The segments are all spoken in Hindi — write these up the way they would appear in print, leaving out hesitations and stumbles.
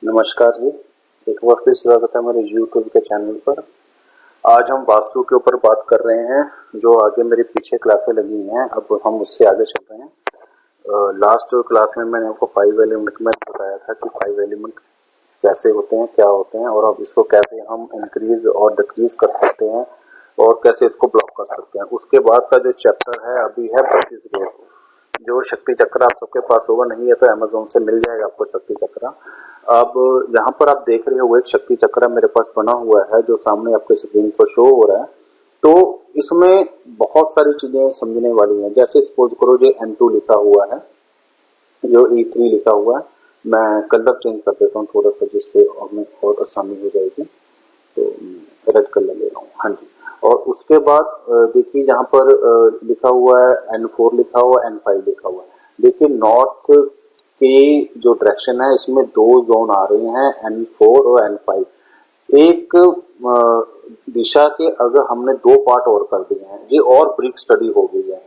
नमस्कार जी, एक बार फिर स्वागत है मेरे YouTube के चैनल पर। आज हम वास्तु के ऊपर बात कर रहे हैं। जो आगे मेरे पीछे क्लासें लगी हैं, अब हम उससे आगे चल रहे हैं। लास्ट क्लास में मैंने आपको 5 एलिमेंट में बताया था कि 5 एलिमेंट कैसे होते हैं, क्या होते हैं, और अब इसको कैसे हम इंक्रीज और डिक्रीज कर सकते हैं और कैसे इसको ब्लॉक कर सकते हैं। उसके बाद का जो चैप्टर है अभी है 32 गेट। जो शक्ति चक्र आप सबके पास होगा, नहीं है तो अमेज़न से मिल जाएगा आपको शक्ति चक्र। अब यहाँ पर आप देख रहे हो एक शक्ति चक्र मेरे पास बना हुआ है जो सामने आपके स्क्रीन पर शो हो रहा है। तो इसमें बहुत सारी चीजें समझने वाली हैं। जैसे सपोज करो जो N2 लिखा हुआ है, जो E3 लिखा हुआ है, मैं कलर चेंज कर देता हूँ थोड़ा सा जिससे हमें और आसानी हो जाएगी। तो रेड कलर ले रहा हूँ, हाँ जी। और उसके बाद देखिए यहाँ पर लिखा हुआ है N4 लिखा हुआ है, N5 लिखा हुआ है। देखिए नॉर्थ के जो डायरेक्शन है इसमें दो जोन आ रहे हैं, N4 और N5। एक दिशा के अगर हमने दो पार्ट और कर दिए हैं, ये और ब्रीफ स्टडी हो गई है।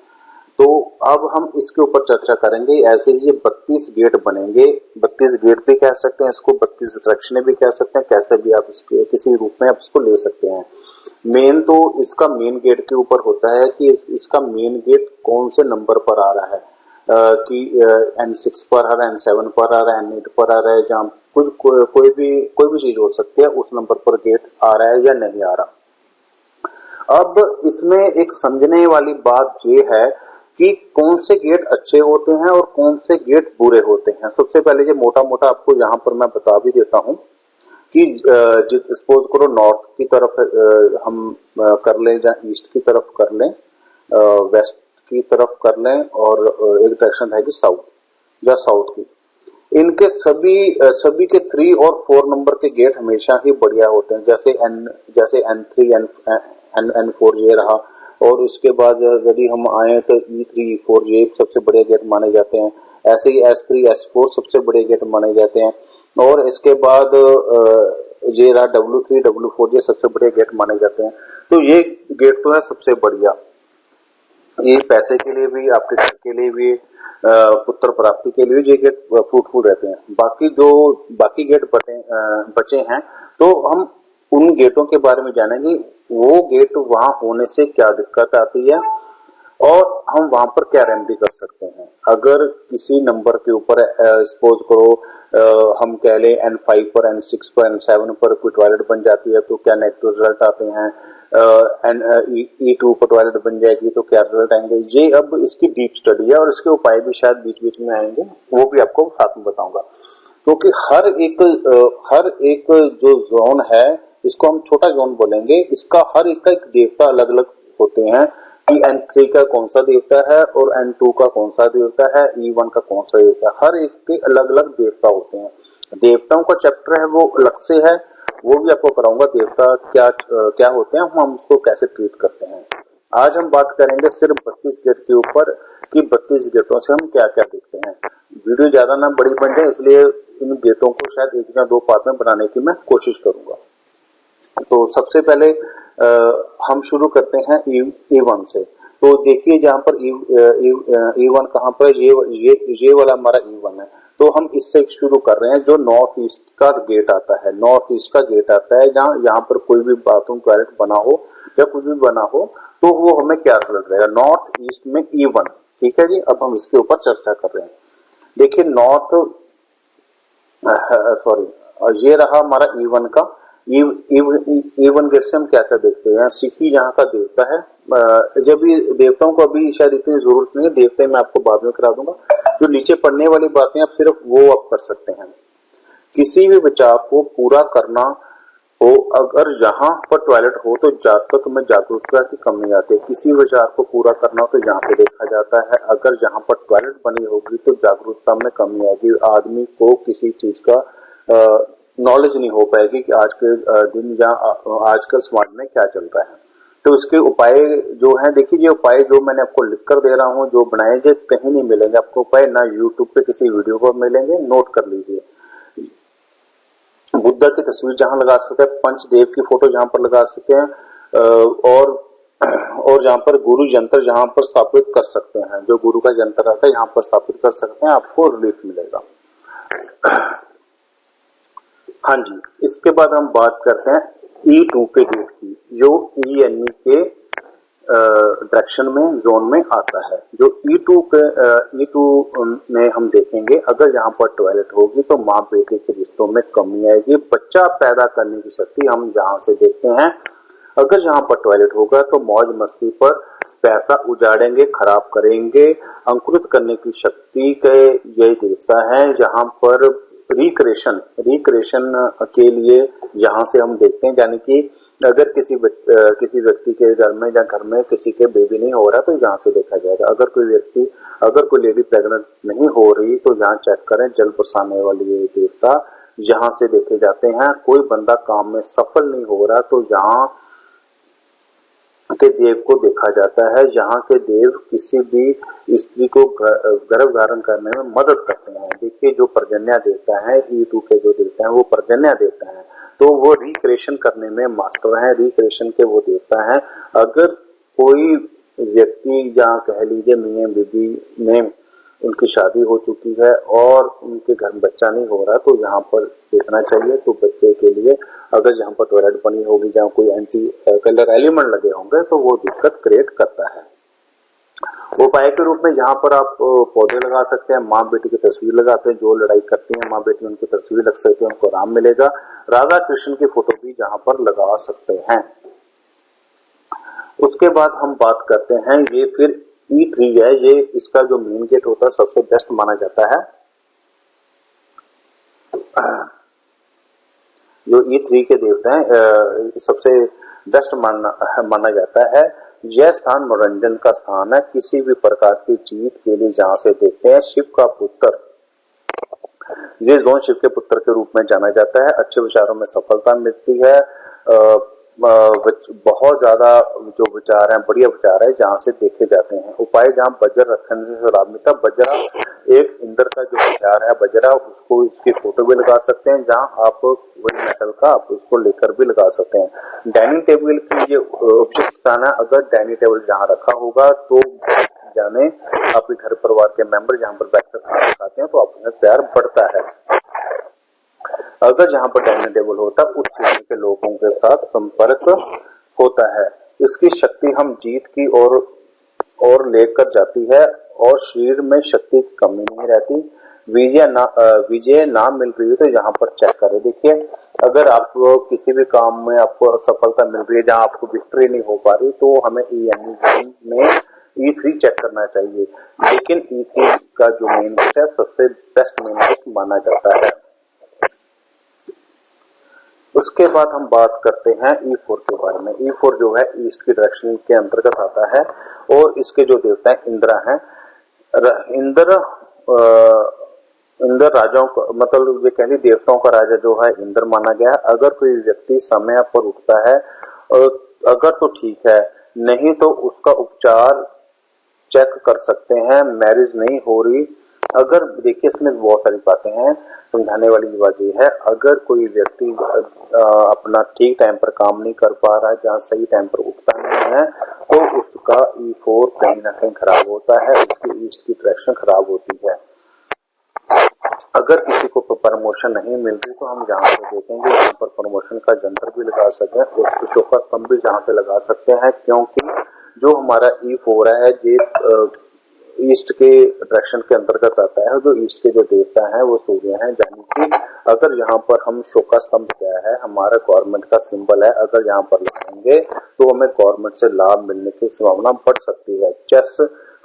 तो अब हम इसके ऊपर चर्चा करेंगे। ऐसे ही ये 32 गेट बनेंगे। 32 गेट भी कह सकते हैं इसको, 32 डायरेक्शनें भी कह सकते हैं, कैसे भी आप इसके किसी रूप में आप इसको ले सकते हैं। मेन तो इसका मेन गेट के ऊपर होता है कि इसका मेन गेट कौन से नंबर पर आ रहा है, कि N6 पर आ रहा है, N7 पर आ रहा है, N8 पर आ रहा है, जहाँ कोई भी चीज हो सकती है, उस नंबर पर गेट आ रहा है या नहीं आ रहा। अब इसमें एक समझने वाली बात ये है कि कौन से गेट अच्छे होते हैं और कौन से गेट बुरे होते हैं। सबसे पहले जो मोटा मोटा आपको यहाँ पर मैं बता भी देता हूँ कि सपोज करो नॉर्थ की तरफ हम कर लें या ईस्ट की तरफ कर लें, वेस्ट की तरफ कर लें, और एक डायरेक्शन है कि साउथ या साउथ की। इनके सभी के 3 और 4 नंबर के गेट हमेशा ही बढ़िया होते हैं। जैसे N3 N4 ये रहा, और उसके बाद यदि हम आए तो E3 E4 ये सबसे बड़े गेट माने जाते हैं। ऐसे ही S3 S4 सबसे बड़े गेट माने जाते हैं। और इसके बाद ये रहा W3 W4 ये सबसे बड़े गेट माने जाते हैं। तो ये गेट तो है सबसे बढ़िया। ये पैसे के लिए भी, आपके घर के लिए भी, पुत्र प्राप्ति के लिए ये गेट फ्रूटफुल रहते हैं। बाकी गेट बचे हैं, तो हम उन गेटों के बारे में जानेंगे। वो गेट वहां होने से क्या दिक्कत आती है और हम वहां पर क्या रेमेडी कर सकते हैं। अगर किसी नंबर के ऊपर सपोज करो हम कह लें N5 पर, N6 पर, N7 पर कोई टॉयलेट बन जाती है तो क्या नेगेटिव रिजल्ट आते हैं। E2 पर टॉयलेट बन जाएगी तो क्या रिजल्ट आएंगे। ये अब इसकी डीप स्टडी है और इसके उपाय भी शायद बीच बीच में आएंगे, वो भी आपको साथ में बताऊंगा। क्योंकि हर एक जो जोन है इसको हम छोटा जोन बोलेंगे। इसका हर एक का एक देवता अलग अलग होते हैं कि N3 का कौन सा देवता है और N2 का कौन सा देवता है, E1 का कौन सा देवता है। हर एक के अलग अलग देवता होते हैं। देवताओं का चैप्टर है वो अलग से है, वो भी आपको कराऊंगा। देवता क्या होते हैं, हम उसको कैसे ट्रीट करते हैं। आज हम बात करेंगे सिर्फ 32 गेट के ऊपर कि 32 गेटों से हम क्या क्या देखते हैं। वीडियो ज्यादा ना बड़ी बन जाए, इसलिए इन गेटों को शायद 1 या 2 पार्ट में बनाने की मैं कोशिश करूंगा। तो सबसे पहले हम शुरू करते हैं E1 से। तो देखिए जहां पर E1 कहां पर, ये वाला हमारा E1 है। तो हम इससे शुरू कर रहे हैं। जो नॉर्थ ईस्ट का गेट आता है, नॉर्थ ईस्ट का गेट आता है, जहां यहाँ पर कोई भी बाथरूम टॉयलेट बना हो या कुछ भी बना हो, तो वो हमें क्या रिजल्ट रहेगा नॉर्थ ईस्ट में E1। ठीक है जी, अब हम इसके ऊपर चर्चा कर रहे हैं। देखिए ये रहा हमारा E1 का। E1 गेट से हम क्या क्या देखते हैं। सिखी यहाँ का देवता है। जब ये देवताओं को अभी शायद इतनी जरूरत नहीं है, देवते मैं आपको बाद में करा दूंगा। जो नीचे पढ़ने वाली बातें आप सिर्फ वो आप कर सकते हैं। किसी भी विचार को पूरा करना हो, अगर यहाँ पर टॉयलेट हो तो जातक में जागरूकता की कमी आती है। किसी विचार को पूरा करना हो तो यहाँ पे देखा जाता है, अगर यहाँ पर टॉयलेट बनी होगी तो जागरूकता में कमी आएगी। आदमी को किसी चीज का नॉलेज नहीं हो पाएगी कि आज के दिन या आजकल समाज में क्या चल रहा है। तो इसके उपाय जो है, देखिए ये उपाय जो मैंने आपको लिख कर दे रहा हूँ, जो बनाए गए कहीं नहीं मिलेंगे आपको उपाय, ना यूट्यूब पे किसी वीडियो पर मिलेंगे। नोट कर लीजिए। बुद्धा की तस्वीर जहां लगा सकते हैं, पंचदेव की फोटो जहां पर लगा सकते हैं, और जहां पर गुरु यंत्र जहां पर स्थापित कर सकते हैं, जो गुरु का यंत्र आता है यहाँ पर स्थापित कर सकते हैं, आपको रिलीफ मिलेगा। हाँ जी, इसके बाद हम बात करते हैं E2 के गेट की, जो ENE के डायरेक्शन में जोन में आता है। जो E2 में हम देखेंगे, अगर यहाँ पर टॉयलेट होगी तो माँ बेटे के रिश्तों में कमी आएगी। बच्चा पैदा करने की शक्ति हम जहाँ से देखते हैं, अगर यहाँ पर टॉयलेट होगा तो मौज मस्ती पर पैसा उजाड़ेंगे, खराब करेंगे। अंकुरित करने की शक्ति के ये देवता है। जहाँ पर रिक्रेशन के लिए यहाँ से हम देखते हैं, यानी कि अगर किसी व्यक्ति के घर में या घर में किसी के बेबी नहीं हो रहा तो यहाँ से देखा जाएगा। अगर कोई लेडी प्रेग्नेंट नहीं हो रही तो यहाँ चेक करें, जल बरसाने वाली ये देवता यहाँ से देखे जाते हैं। कोई बंदा काम में सफल नहीं हो रहा तो यहाँ के देव को देखा जाता है। यहाँ के देव किसी भी स्त्री को गर्भ धारण करने में मदद करते हैं। देखिए, जो पर्जन्या देवता है, E2 के जो देवता है वो पर्जन्या देवता है, तो वो रिक्रिएशन करने में मास्टर है, रिक्रिएशन के वो देवता है। अगर कोई व्यक्ति या कह लीजिए मियां बीबी में उनकी शादी हो चुकी है और उनके घर में बच्चा नहीं हो रहा तो यहाँ पर देखना चाहिए। तो बच्चे के लिए अगर यहाँ पर टॉयलेट बनी होगी, जहाँ कोई एंटी कलर एलिमेंट लगे होंगे तो वो दिक्कत क्रिएट करता है। उपाय के रूप में यहाँ पर आप पौधे लगा सकते हैं, माँ बेटी की तस्वीर लगाते हैं, जो लड़ाई करती है माँ बेटी उनकी तस्वीर लग सकती है, उनको आराम मिलेगा। राधा कृष्ण की फोटो भी यहाँ पर लगा सकते हैं। उसके बाद हम बात करते हैं, ये फिर E3 है, ये इसका जो मेन गेट होता है सबसे बेस्ट माना जाता है। जो E3 के देवता हैं सबसे बेस्ट माना जाता है। यह स्थान मनोरंजन का स्थान है, किसी भी प्रकार की जीत के लिए जहाँ से देखते हैं। शिव का पुत्र, ये जोन शिव के पुत्र के रूप में जाना जाता है। अच्छे विचारों में सफलता मिलती है। बहुत ज्यादा जो विचार हैं, बढ़िया विचार है, जहाँ से देखे जाते हैं। उपाय, जहाँ बज्र रखने से लाभ मिलता है। बजरा एक इंद्र का जो विचार है, बजरा, उसको इसकी फोटो भी लगा सकते हैं। जहाँ आप वही मेटल का आप उसको लेकर भी लगा सकते हैं। डाइनिंग टेबल की ये उपयुक्त स्थान है। अगर डाइनिंग टेबल जहाँ रखा होगा तो जाने आपके घर परिवार के मेंबर जहाँ पर बैठकर खाना खाते हैं तो आपका प्यार बढ़ता है। अगर जहाँ पर डाइनिंग टेबल होता है उस श्रेणी के लोगों के साथ संपर्क होता है। इसकी शक्ति हम जीत की ओर लेकर जाती है और शरीर में शक्ति की कमी नहीं रहती। विजय ना मिल रही है तो यहाँ पर चेक करें। देखिए, अगर आपको किसी भी काम में आपको सफलता मिल रही है, जहाँ आपको विक्ट्री नहीं हो पा रही, तो हमें ENE में E3 चेक करना चाहिए। लेकिन E3 का जो मेन गेट है सबसे बेस्ट मेन गेट माना जाता है। उसके बाद हम बात करते हैं E4 के बारे में। E4 जो है ईस्ट की डायरेक्शन के अंतर्गत आता है और इसके जो देवता है इंद्र हैं। इंद्र राजाओं का मतलब ये कह ली देवताओं का राजा जो है इंद्र माना गया है। अगर कोई व्यक्ति समय पर उठता है अगर तो ठीक है, नहीं तो उसका उपचार चेक कर सकते हैं। मैरिज नहीं हो रही, अगर देखिए इसमें बहुत सारी बातें हैं, समझाने वाली बात ये है, अगर कोई व्यक्ति अपना ठीक टाइम पर काम नहीं कर पा रहा है, जहाँ सही टाइम पर उठता नहीं है, तो उसका E4 कहीं ना कहीं खराब होता है, उसकी ईस्ट की डायरेक्शन खराब होती है। अगर किसी को प्रमोशन नहीं मिल रही तो हम जहाँ से देखेंगे यहाँ पर प्रमोशन का जंतर भी लगा सकते हैं, उस शो का स्तंभ भी जहाँ से लगा सकते हैं, क्योंकि जो हमारा E4 है ये ईस्ट के डायरेक्शन के अंतर्गत आता है। जो ईस्ट के जो देवता है वो सूर्य हैं, यानी कि अगर यहाँ पर हम शो का स्तंभ क्या है, हमारा गवर्नमेंट का सिंबल है, अगर यहाँ पर लगाएंगे तो हमें गवर्नमेंट से लाभ मिलने की संभावना बढ़ सकती है। चेस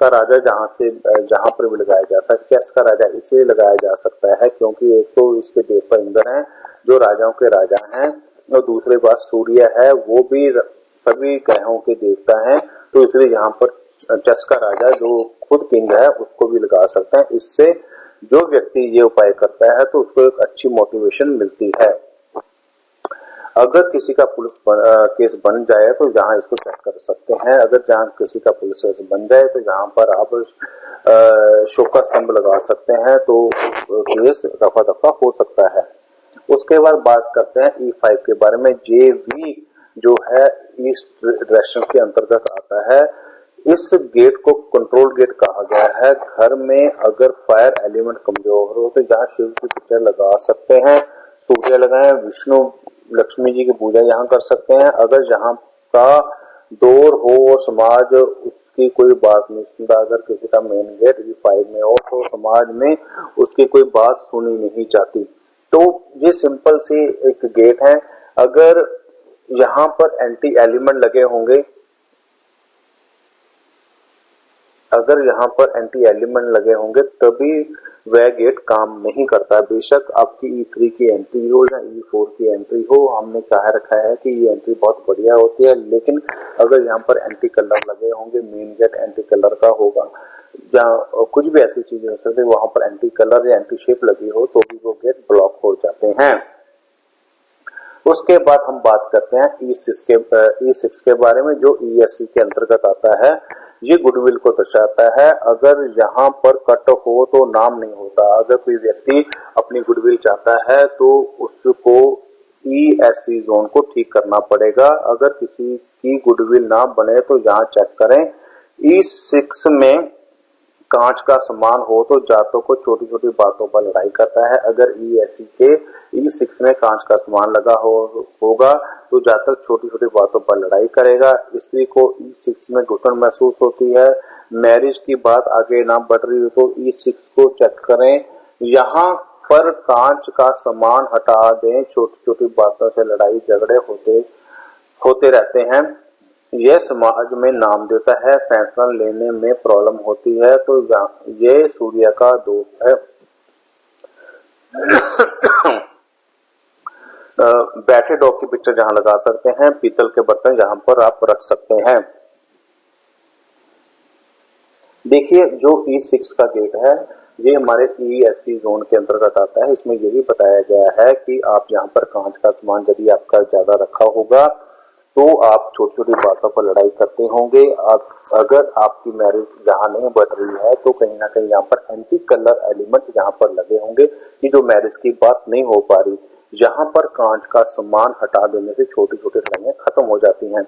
का राजा जहाँ पर भी लगाया जाता है, चेस का राजा इसलिए लगाया जा सकता है क्योंकि एक तो इसके देवता इंद्र हैं जो राजाओं के राजा हैं, और दूसरी बात सूर्य है, वो भी सभी ग्रहों के देवता हैं, तो इसलिए यहाँ पर चेस का राजा जो खुद किंग है उसको भी लगा सकते हैं। इससे जो व्यक्ति ये उपाय करता है तो उसको एक अच्छी मोटिवेशन मिलती है। अगर किसी का पुलिस केस बन जाए तो जहाँ इसको चेक कर सकते हैं। अगर जहाँ किसी का पुलिस केस बन जाए तो जहाँ पर आप शोक का स्तंभ लगा सकते हैं तो केस रफा दफा हो सकता है। उसके बाद बात करते हैं E5 के बारे में। JV जो है ईस्ट डायरेक्शन के अंतर्गत आता है। इस गेट को कंट्रोल गेट कहा गया है। घर में अगर फायर एलिमेंट कमजोर हो तो जहाँ शिव की पिक्चर लगा सकते हैं। सूर्य लगाएं, विष्णु लक्ष्मी जी की पूजा यहाँ कर सकते हैं। अगर यहाँ का दौर हो और समाज उसकी कोई बात नहीं सुनता, अगर किसी का मेन गेट E5 में हो तो समाज में उसकी कोई बात सुनी नहीं जाती। तो ये सिंपल सी एक गेट है। अगर यहाँ पर एंटी एलिमेंट लगे होंगे, अगर यहाँ पर एंटी एलिमेंट लगे होंगे तभी वह गेट काम नहीं करता। बेशक आपकी E3 की एंट्री हो या E4 की एंट्री हो, हमने कह रखा है कि ये एंट्री बहुत बढ़िया होती है, लेकिन अगर यहाँ पर एंटी कलर लगे होंगे, मेन गेट एंटी कलर का होगा या कुछ भी ऐसी चीजें हो सकती है, वहां पर एंटी कलर या एंटी शेप लगी हो तो भी वो गेट ब्लॉक हो जाते हैं। उसके बाद हम बात करते हैं E6 के बारे में, जो ESC के अंतर्गत आता है। ये गुडविल को दर्शाता है। अगर यहाँ पर कट हो तो नाम नहीं होता। अगर कोई व्यक्ति अपनी गुडविल चाहता है तो उसको ESC जोन को ठीक करना पड़ेगा। अगर किसी की गुडविल ना बने तो यहाँ चेक करें। E6 में कांच का सामान हो तो जातों को छोटी छोटी बातों पर लड़ाई करता है। अगर ESC के E6 में कांच का सामान लगा होगा तो जातक छोटी छोटी बातों पर लड़ाई करेगा। स्त्री को E6 में घुटन महसूस होती है। मैरिज की बात आगे ना बढ़ रही हो तो E6 को चेक करें। यहाँ पर कांच का सामान हटा दें, छोटी छोटी बातों से लड़ाई झगड़े होते रहते हैं। यह समाज में नाम देता है, फैसला लेने में प्रॉब्लम होती है, तो ये सूर्य का दोस्त है। बैठे डॉग की पिक्चर जहां लगा सकते हैं, पीतल के बर्तन जहां पर आप रख सकते हैं। देखिए जो E6 का गेट है ये हमारे ESC जोन के अंतर्गत आता है। इसमें यही बताया गया है कि आप यहाँ पर कांच का सामान यदि आपका ज्यादा रखा होगा तो आप छोटी छोटी बातों पर लड़ाई करते होंगे। अगर आपकी मैरिज जहाँ नहीं बढ़ रही है तो कहीं ना कहीं यहाँ पर एंटी कलर एलिमेंट यहाँ पर लगे होंगे कि जो मैरिज की बात नहीं हो पा रही। यहाँ पर कांच का सामान हटा देने से छोटी छोटी लड़ाइयाँ खत्म हो जाती हैं।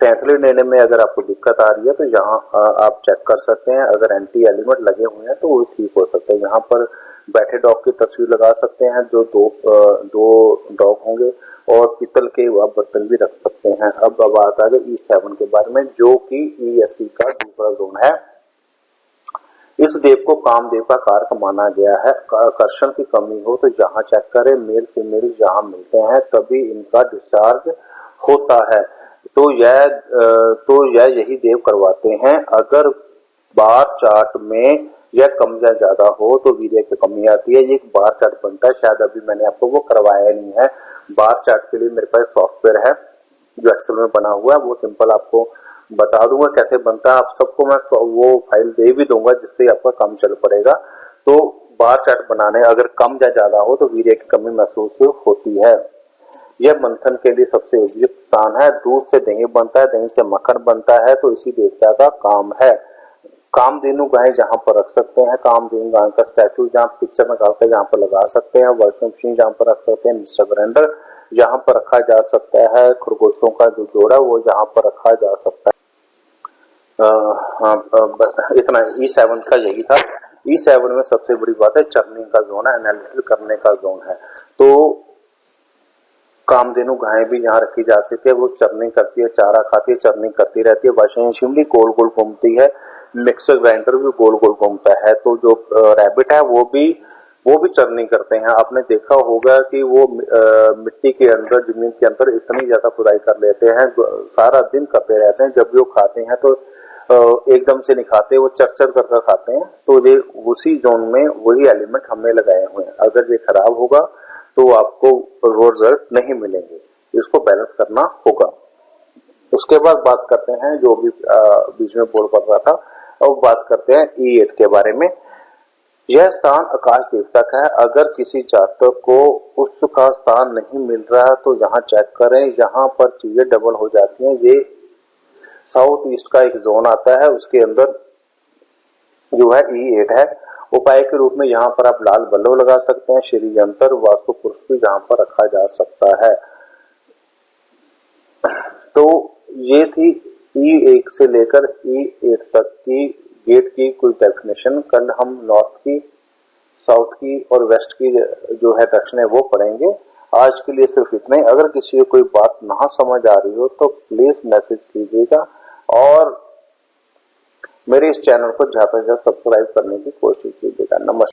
फैसले लेने में अगर आपको दिक्कत आ रही है तो यहाँ आप चेक कर सकते हैं। अगर एंटी एलिमेंट लगे हुए हैं तो वो ठीक हो सकते हैं। यहाँ पर बैठे डॉग की तस्वीर लगा सकते हैं, जो दो डॉग होंगे, और पीतल के आप बर्तन भी रख सकते हैं। अब बात आ गई E7 के बारे में, जो कि ESC का दूसरा जोन है। इस देव को कामदेव का कारक माना गया है। आकर्षण की कमी हो तो यहाँ चेक करें। मेल फीमेल जहाँ मिलते हैं तभी इनका डिस्चार्ज होता है। तो यह यही देव करवाते हैं। अगर बार चार्ट में यह कम या ज्यादा हो तो वीर्य की कमी आती है। ये एक बार चार्ट बनता है, शायद अभी मैंने आपको वो करवाया नहीं है। बार चार्ट के लिए मेरे पास सॉफ्टवेयर है जो एक्सेल में बना हुआ है, वो सिंपल आपको बता दूंगा कैसे बनता है। आप सबको मैं वो फाइल दे भी दूंगा जिससे आपका काम चल पड़ेगा। तो बार चार्ट बनाने अगर कम या ज्यादा हो तो वीर्य की कमी महसूस होती है। यह मंथन के लिए सबसे उपयुक्त स्थान है। दूध से दही बनता है, दही से मक्खन बनता है, तो इसी देवता का काम है। कामधेनु गाय जहाँ पर रख सकते हैं, कामधेनु गाय का स्टैचू जहाँ पिक्चर में डालकर जहाँ पर लगा सकते हैं, वॉशिंग मशीन जहाँ पर रख सकते हैं, मिक्सर ग्राइंडर जहाँ पर रखा जा सकता है, खरगोशों का जो जोड़ा वो जहाँ पर रखा जा सकता है। इतना E7 का यही था। E7 में सबसे बड़ी बात है चर्निंग का जोन है, एनालिसिस करने का जोन है। तो कामधेनु गाय भी यहाँ रखी जा सकती है, वो चर्निंग करती है, चारा खाती है, चर्निंग करती रहती है। वॉशिंग मशीन भी गोल गोल घूमती है, मिक्सर ग्राइंडर भी गोल गोल घूमता है। तो जो रैबिट है वो भी चर्निंग करते हैं। आपने देखा होगा कि वो मिट्टी के अंदर, जमीन के अंदर इतनी ज्यादा खुदाई कर लेते हैं, सारा दिन करते रहते हैं। जब भी वो खाते हैं तो एकदम से नहीं खाते, वो चर कर खाते हैं। तो ये उसी जोन में वही एलिमेंट हमने लगाए हुए हैं। अगर ये खराब होगा तो आपको रिजल्ट नहीं मिलेंगे, इसको बैलेंस करना होगा। उसके बाद बात करते हैं, जो भी बीच में बोल पड़ रहा था, अब बात करते हैं E8 के बारे में। यह स्थान आकाश देवता का है। अगर किसी जातक को उसका स्थान नहीं मिल रहा तो यहाँ चेक करें। यहाँ पर चीजें डबल हो जाती हैं। ये साउथ ईस्ट का एक जोन आता है, उसके अंदर जो है E8 है। उपाय के रूप में यहाँ पर आप लाल बल्लव लगा सकते हैं। श्री यंत्र वास्तु पुरुष भी यहाँ पर रखा जा सकता है। तो ये थी E1 से लेकर E8 तक की गेट की कुल डेफिनेशन। कल हम नॉर्थ की साउथ की और वेस्ट की जो है दक्षिण है वो पढ़ेंगे। आज के लिए सिर्फ इतना ही। अगर किसी को कोई बात ना समझ आ रही हो तो प्लीज मैसेज कीजिएगा और मेरे इस चैनल को ज्यादा से ज्यादा सब्सक्राइब करने की कोशिश कीजिएगा। नमस्कार।